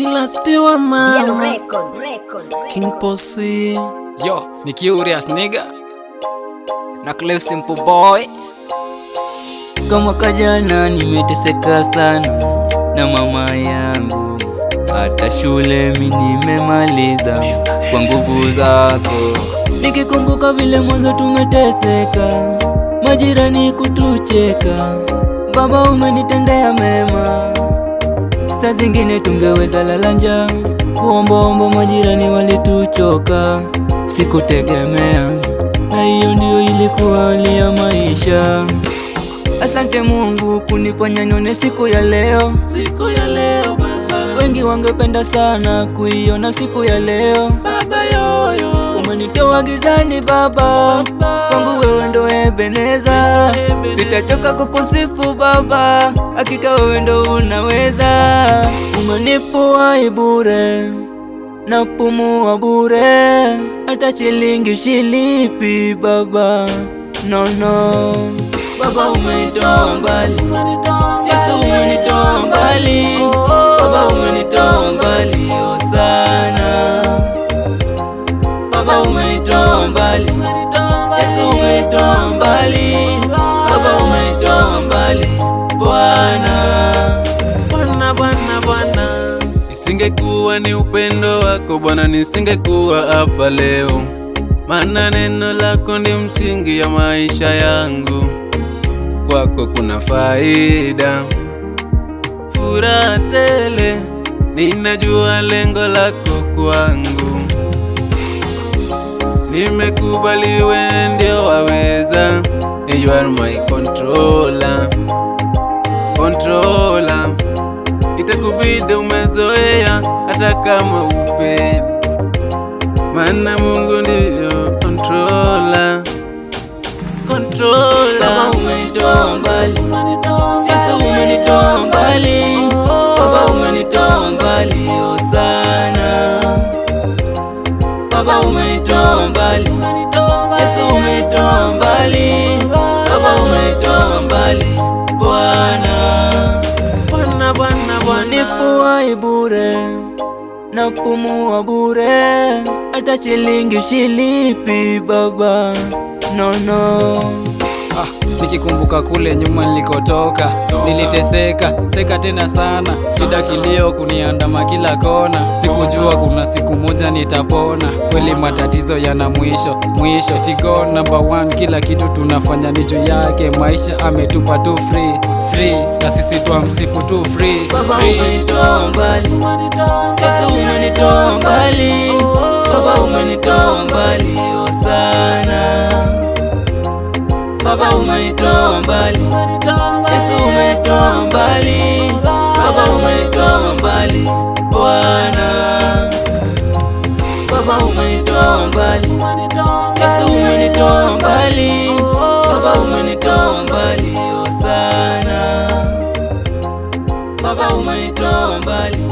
Nilastiwa mama King Possi. Yo, ni curious nigga na Clef Simple Boy. Kama kajana nimeteseka sana na mama yangu, hata shule mimi nimemaliza kwa nguvu zako. Nikikumbuka vile mwanzo tumeteseka, majirani kutucheka, baba umenitendea mema. Saa zingine tungeweza lala njaa, kuombaomba majirani walituchoka. Sikutegemea, na hiyo ndio ilikuwa hali ya maisha. Asante Mungu kunifanya nione siku ya leo. Siku ya leo baba, wengi wangependa sana kuiona siku ya leo. Baba yoyo, umenitoa gizani baba, kwangu wewe ndo Ebeneza. Sitachoka kukusifu baba, hakika wewe ndo unaweza. Umenipoa bure, napumua bure, hata shilingi shilipi baba. No no baba, umenitoa mbali, Yesu umenitoa mbali, baba umenitoa mbali sana. Baba umenitoa mbali, Yesu umenitoa mbali, baba umenitoa mbali Bwana. Bwana Bwana Bwana, isingekuwa ni upendo wako Bwana, nisingekuwa hapa leo, maana neno lako ndi msingi ya maisha yangu. Kwako kuna faida, furaha tele, ninajua lengo lako kwangu. Nimekubali wewe ndio waweza, you are my controller. Controller, itakubidi umezoea hata kama upendi, maana Mungu ndio controller. Controller, baba umenitoa mbali, Yesu umenitoa mbali, baba umenitoa mbali sana. Baba umenitoa mbali, Yesu umenitoa mbali, baba umenitoa mbali Bwana. Bwana Bwana Bwana, nipoa bure, napumua bure, hata shilingi shilipi baba. No no, nikikumbuka kule nyuma nilikotoka, niliteseka seka tena sana, shida kilio kuniandama kila kona. Sikujua kuna siku moja nitapona, kweli matatizo yana mwisho. Tigo number one, kila kitu tunafanya ni juu yake. Maisha ametupa tu free, na sisi twamsifu tu free. Baba umenitoa mbali, Yesu umenitoa mbali, baba umenitoa mbali sana. Baba umenitoa mbali, Yesu umenitoa mbali, baba umenitoa mbali Bwana. Baba umenitoa mbali, Yesu umenitoa mbali, baba umenitoa mbali sana. Baba umenitoa mbali.